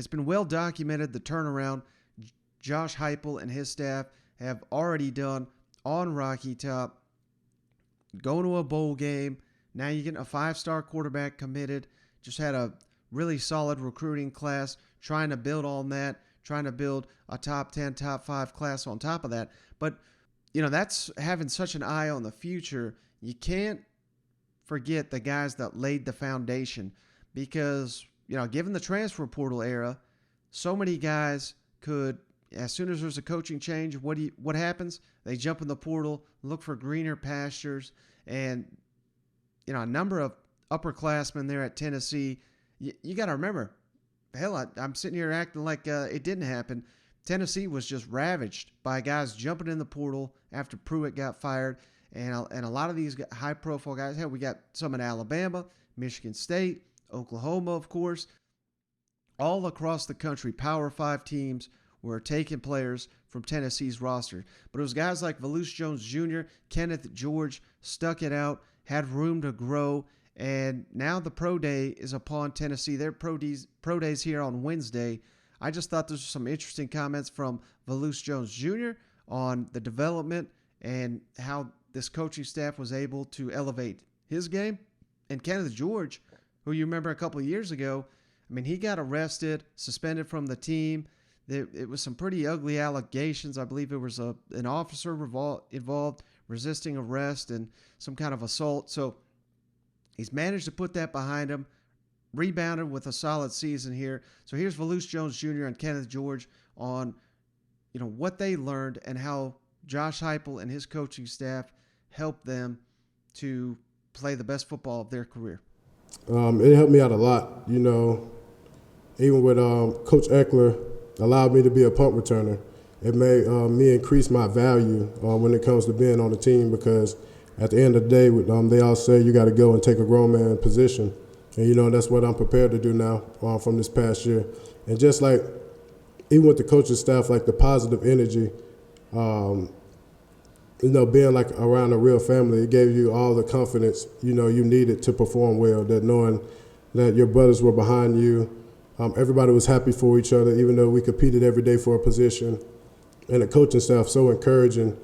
it's been well documented the turnaround Josh Heupel and his staff have already done on Rocky Top, going to a bowl game. Now you're getting a 5-star quarterback committed. Just had a really solid recruiting class, trying to build on that, trying to build a top 10, top 5 class on top of that. But, that's having such an eye on the future. You can't forget the guys that laid the foundation because, given the transfer portal era, so many guys could, as soon as there's a coaching change, what happens? They jump in the portal, look for greener pastures, and a number of upperclassmen there at Tennessee. You got to remember, hell, I'm sitting here acting like it didn't happen. Tennessee was just ravaged by guys jumping in the portal after Pruitt got fired, and a lot of these high-profile guys. Hell, we got some in Alabama, Michigan State, Oklahoma, of course. All across the country, Power 5 teams were taking players from Tennessee's roster. But it was guys like Velus Jones Jr., Kenneth George, stuck it out, had room to grow, and now the pro day is upon Tennessee. Their pro days here on Wednesday. I just thought those were some interesting comments from Velus Jones Jr. on the development and how this coaching staff was able to elevate his game. And Kenneth George, who you remember a couple of years ago, he got arrested, suspended from the team. It was some pretty ugly allegations. I believe it was an officer involved, resisting arrest and some kind of assault. So he's managed to put that behind him, rebounded with a solid season here. So here's Velus Jones Jr. and Kenneth George on, what they learned and how Josh Heupel and his coaching staff helped them to play the best football of their career. It helped me out a lot, even with Coach Eckler allowed me to be a punt returner. It made me increase my value when it comes to being on the team because at the end of the day, they all say you got to go and take a grown man position. And, that's what I'm prepared to do now from this past year. And just like, even with the coaching staff, like the positive energy, being like around a real family, it gave you all the confidence, you needed to perform well, that knowing that your brothers were behind you. Everybody was happy for each other, even though we competed every day for a position. And the coaching staff so encouraging.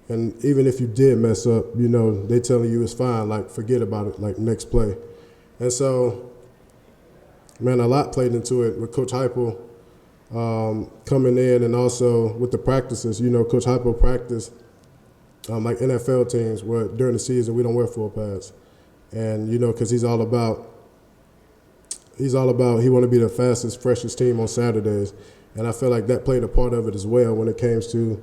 And even if you did mess up, they telling you it's fine, like forget about it, like next play. And so, man, a lot played into it with Coach Heupel coming in and also with the practices. Coach Heupel practiced like NFL teams where during the season we don't wear full pads. And, because he want to be the fastest, freshest team on Saturdays. And I feel like that played a part of it as well when it came to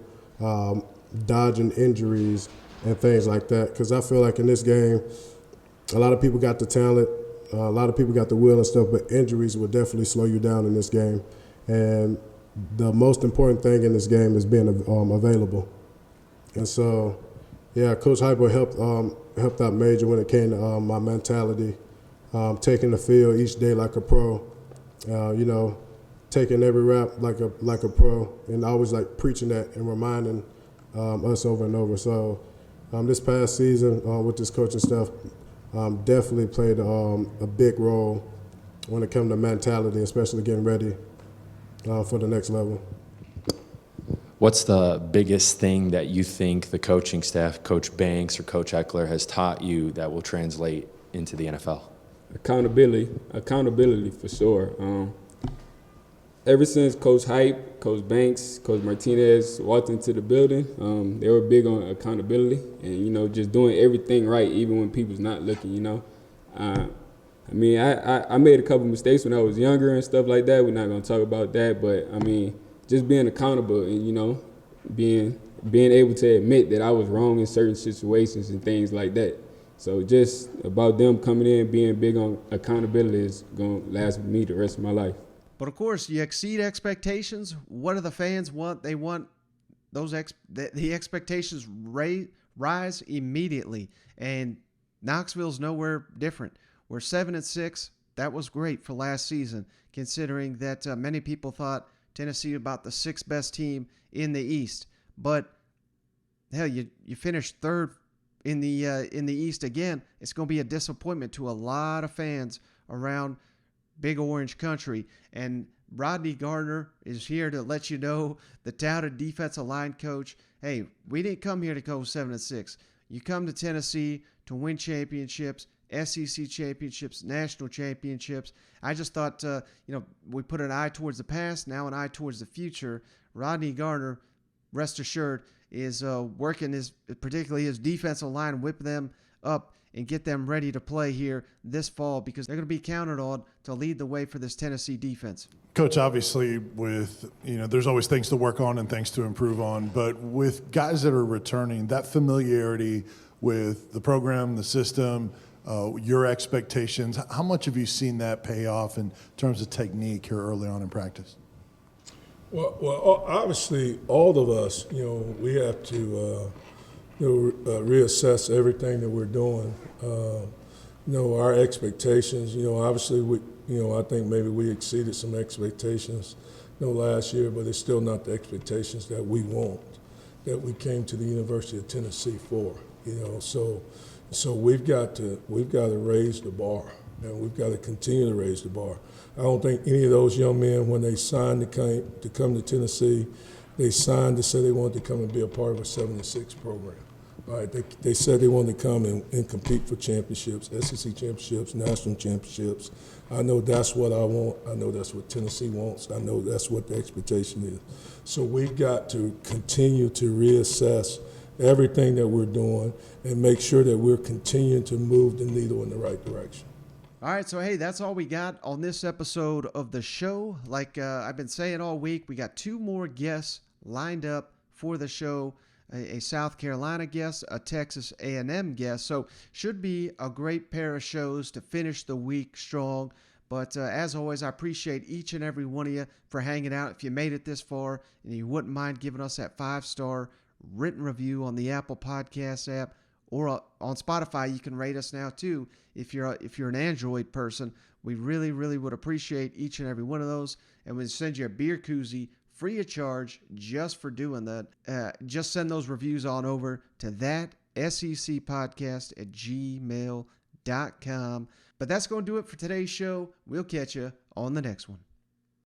dodging injuries and things like that. Because I feel like in this game, a lot of people got the talent, a lot of people got the will and stuff, but injuries will definitely slow you down in this game. And the most important thing in this game is being available. And so, yeah, Coach Heupel helped out major when it came to my mentality. Taking the field each day like a pro, taking every rap like a pro, and always like preaching that and reminding us over and over. So this past season with this coaching staff definitely played a big role when it comes to mentality, especially getting ready for the next level. What's the biggest thing that you think the coaching staff, Coach Banks or Coach Eckler, has taught you that will translate into the NFL? Accountability for sure. Ever since Coach Hype, Coach Banks, Coach Martinez walked into the building, they were big on accountability and, just doing everything right, even when people's not looking, I made a couple mistakes when I was younger and stuff like that. We're not going to talk about that, but, just being accountable and, being able to admit that I was wrong in certain situations and things like that. So just about them coming in, being big on accountability is going to last with me the rest of my life. But, of course, you exceed expectations. What do the fans want? They want the expectations rise immediately. And Knoxville's nowhere different. We're 7-6. That was great for last season, considering that many people thought Tennessee about the 6th best team in the East. But, hell, you finished third in the East again. It's going to be a disappointment to a lot of fans around Big Orange Country. And Rodney Garner is here to let you know, the touted defensive line coach, hey, we didn't come here to go 7-6. You come to Tennessee to win championships, SEC championships, national championships. I just thought, we put an eye towards the past, now an eye towards the future. Rodney Garner, rest assured, is working particularly his defensive line, whip them up and get them ready to play here this fall, because they're going to be counted on to lead the way for this Tennessee defense. Coach, obviously there's always things to work on and things to improve on, but with guys that are returning, that familiarity with the program, the system, your expectations, how much have you seen that pay off in terms of technique here early on in practice? Well, obviously, all of us, we have to reassess everything that we're doing. Our expectations, obviously, I think maybe we exceeded some expectations, last year, but it's still not the expectations that we want, that we came to the University of Tennessee for, So we've got to raise the bar, and we've got to continue to raise the bar. I don't think any of those young men, when they signed to come to Tennessee, they signed to say they wanted to come and be a part of a 7-6 program. All right, they said they wanted to come and compete for championships, SEC championships, national championships. I know that's what I want. I know that's what Tennessee wants. I know that's what the expectation is. So we've got to continue to reassess everything that we're doing and make sure that we're continuing to move the needle in the right direction. All right, so hey, that's all we got on this episode of the show. Like I've been saying all week, we got 2 more guests lined up for the show, a South Carolina guest, a Texas A&M guest. So should be a great pair of shows to finish the week strong. But as always, I appreciate each and every one of you for hanging out. If you made it this far and you wouldn't mind giving us that 5-star written review on the Apple Podcast app, or on Spotify, you can rate us now too. If you're an Android person, we really, really would appreciate each and every one of those. And we'll send you a beer koozie free of charge just for doing that. Just send those reviews on over to that secpodcast@gmail.com. But that's going to do it for today's show. We'll catch you on the next one.